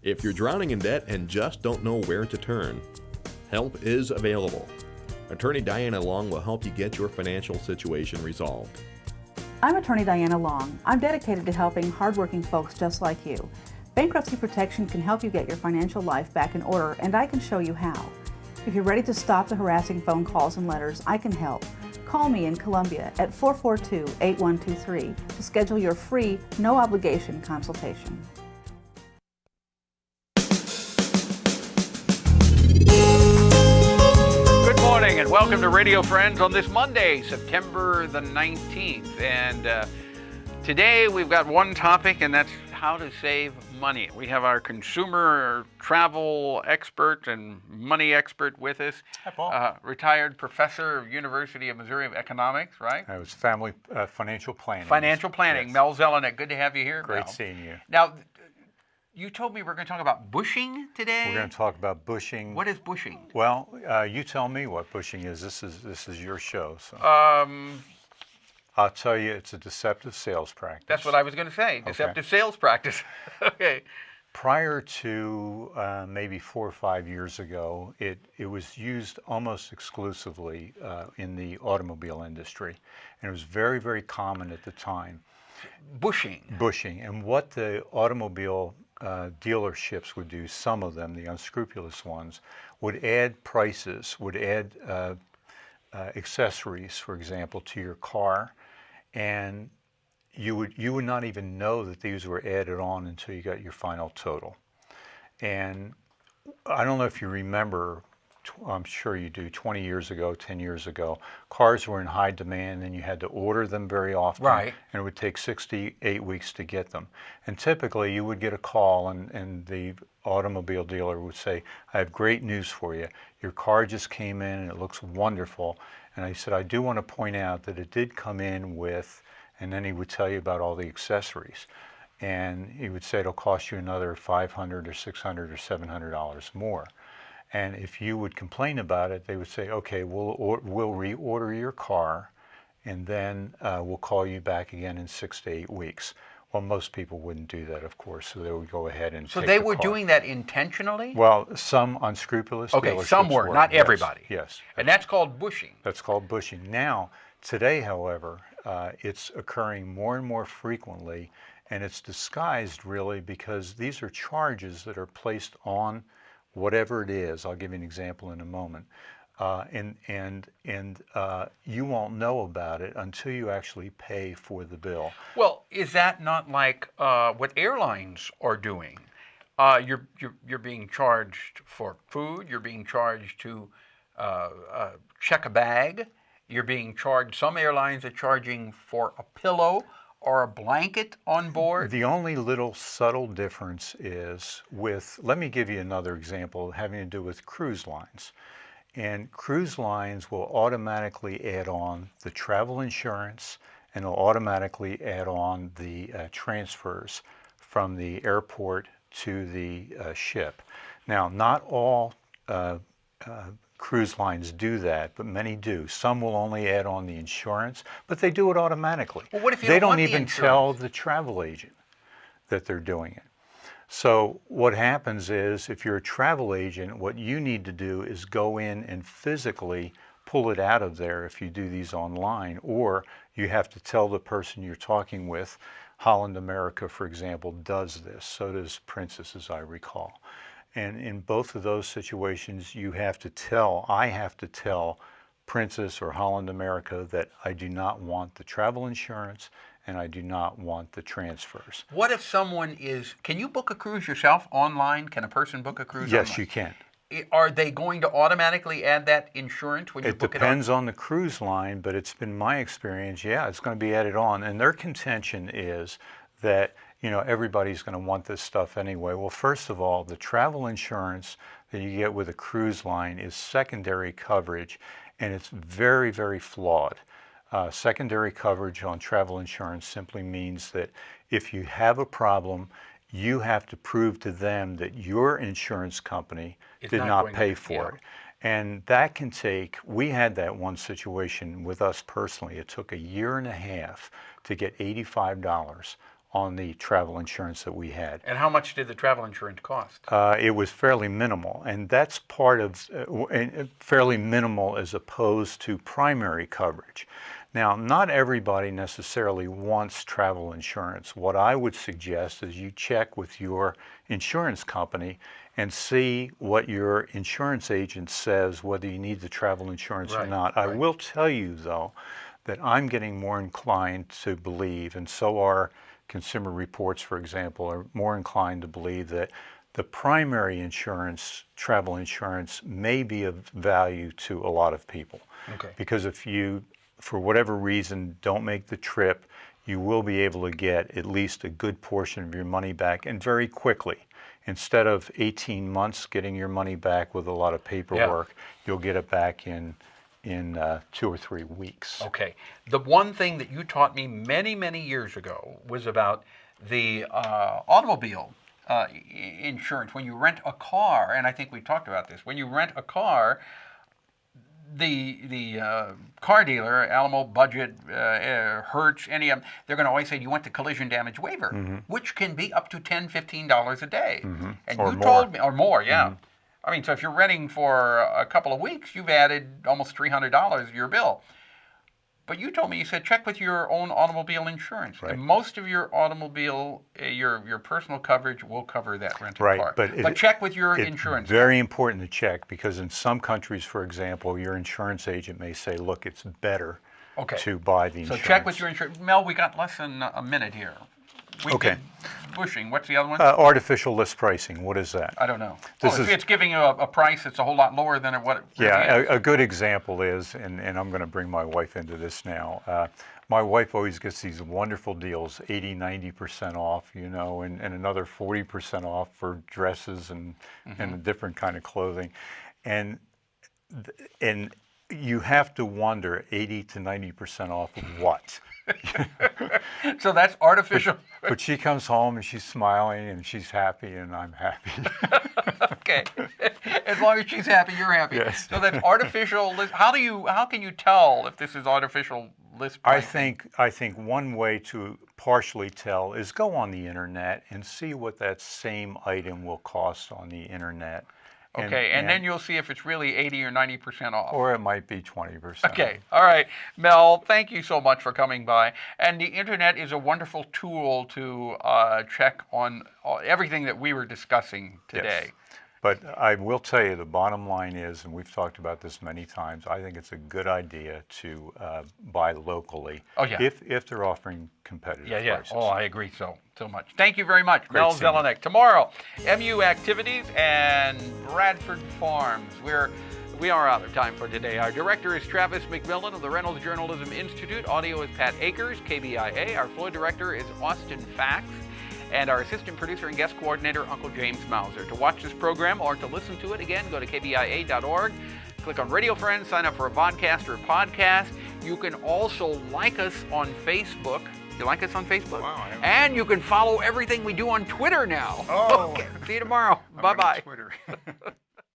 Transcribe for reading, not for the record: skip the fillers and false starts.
If you're drowning in debt and just don't know where to turn, help is available. Attorney Diana Long will help you get your financial situation resolved. I'm Attorney Diana Long. I'm dedicated to helping hardworking folks just like you. Bankruptcy protection can help you get your financial life back in order, and I can show you how. If you're ready to stop the harassing phone calls and letters, I can help. Call me in Columbia at 442-8123 to schedule your free, no-obligation consultation. Good morning and welcome to Radio Friends on this Monday, September the 19th. And today we've got one topic, and that's how to save money. We have our consumer travel expert and money expert with us. Hi, Paul. Retired professor of University of Missouri of Economics, right? I was family financial planning. Financial planning. Yes. Mel Zelenak, good to have you here. Great Mel. seeing you. Now, you told me we're going to talk about bushing today. We're going to talk about bushing. What is bushing? Well, you tell me what bushing is. This is your show. So. I'll tell you, it's a deceptive sales practice. That's what I was going to say. Deceptive sales practice. Okay. Prior to maybe 4 or 5 years ago, it was used almost exclusively in the automobile industry, and it was very, very common at the time. Bushing. Bushing, and what the automobile dealerships would do, some of them, the unscrupulous ones, would add prices, would add accessories, for example, to your car, and you would not even know that these were added on until you got your final total. And I don't know if you remember, I'm sure you do, 20 years ago, 10 years ago, cars were in high demand and you had to order them very often. Right. And it would take 6 to 8 weeks to get them. And typically you would get a call and the automobile dealer would say, I have great news for you. Your car just came in and it looks wonderful. And I said, I do want to point out that it did come in with, and then he would tell you about all the accessories. And he would say it'll cost you another $500 or $600 or $700 more. And if you would complain about it, they would say, okay, we'll reorder your car, and then we'll call you back again in 6 to 8 weeks. Well, most people wouldn't do that, of course, so they would go ahead and So take they the were car. doing that intentionally? Well, some unscrupulous Okay, dealerships some were, not yes, everybody. Yes. And that's called bushing. That's called bushing. Now, today, however, it's occurring more and more frequently, and it's disguised really because these are charges that are placed on whatever it is. I'll give you an example in a moment. And you won't know about it until you actually pay for the bill. Well, is that not like what airlines are doing? You're being charged for food. You're being charged to check a bag. You're being charged. Some airlines are charging for a pillow or a blanket on board. The only little subtle difference is with, let me give you another example having to do with cruise lines. And cruise lines will automatically add on the travel insurance, and they'll automatically add on the transfers from the airport to the ship. Now, not all cruise lines do that, but many do. Some will only add on the insurance, but they do it automatically. Well, what if you they don't want don't the even insurance? tell the travel agent that they're doing it. So what happens is, if you're a travel agent, what you need to do is go in and physically pull it out of there if you do these online, or you have to tell the person you're talking with. Holland America, for example, does this. So does Princess, as I recall. And in both of those situations, I have to tell Princess or Holland America that I do not want the travel insurance and I do not want the transfers. What if someone can you book a cruise yourself online? Can a person book a cruise online? Yes, you can. Are they going to automatically add that insurance when you It book it? depends on the cruise line, but it's been my experience, yeah, it's going to be added on. And their contention is that, everybody's going to want this stuff anyway. Well, first of all, the travel insurance that you get with a cruise line is secondary coverage, and it's very, very flawed. Secondary coverage on travel insurance simply means that if you have a problem, you have to prove to them that your insurance company did not pay for it. And that can we had that one situation with us personally. It took a year and a half to get $85 on the travel insurance that we had. And how much did the travel insurance cost? It was fairly minimal, and that's part of fairly minimal as opposed to primary coverage. Now, not everybody necessarily wants travel insurance. What I would suggest is you check with your insurance company and see what your insurance agent says, whether you need the travel insurance or not. I will tell you, though, that I'm getting more inclined to believe, and so are Consumer Reports, for example, are more inclined to believe that the primary insurance, travel insurance, may be of value to a lot of people. Okay. Because if you, for whatever reason, don't make the trip, you will be able to get at least a good portion of your money back, and very quickly. Instead of 18 months getting your money back with a lot of paperwork, you'll get it back in 2 or 3 weeks. Okay. The one thing that you taught me many, many years ago was about the automobile insurance. When you rent a car, and I think we talked about this, when you rent a car, the car dealer, Alamo, Budget, Hertz, any of them, they're going to always say, you want the collision damage waiver, which can be up to $10, $15 a day. And Or you more. told me, or more, yeah. I mean, so if you're renting for a couple of weeks, you've added almost $300 to your bill. But you told me, you said, check with your own automobile insurance. Right. And most of your automobile, your personal coverage will cover that rental car. But check with your insurance. It's very important to check, because in some countries, for example, your insurance agent may say, look, it's better to buy the insurance. So check with your insurance. Mel, we got less than a minute here. We did bushing. What's the other one? Artificial list pricing. What is that? I don't know. It's giving you a price that's a whole lot lower than what it really is. A good example is, and I'm going to bring my wife into this now. My wife always gets these wonderful deals, 80, 90% off, you know, and another 40% off for dresses and a different kind of clothing. And you have to wonder, 80 to 90% off of what? So that's artificial. But she comes home and she's smiling and she's happy and I'm happy. Okay. As long as she's happy, you're happy. Yes. So that's artificial list. How can you tell if this is artificial list pricing? I think one way to partially tell is go on the internet and see what that same item will cost on the internet. Okay, and then you'll see if it's really 80 or 90% off. Or it might be 20%. Okay, all right. Mel, thank you so much for coming by. And the internet is a wonderful tool to check on everything that we were discussing today. Yes. But I will tell you, the bottom line is, and we've talked about this many times, I think it's a good idea to buy locally if they're offering competitive prices. Oh, I agree so much. Thank you very much, Mel Zelenak. Tomorrow, MU Activities and Bradford Farms. We are out of time for today. Our director is Travis McMillan of the Reynolds Journalism Institute. Audio is Pat Akers, KBIA. Our floor director is Austin Fax. And our assistant producer and guest coordinator, Uncle James Mauser. To watch this program or to listen to it again, go to kbia.org. Click on Radio Friends, sign up for a vodcast or a podcast. You can also like us on Facebook. You like us on Facebook? Wow. And you can follow everything we do on Twitter now. Oh. Okay. See you tomorrow. Bye-bye. Twitter.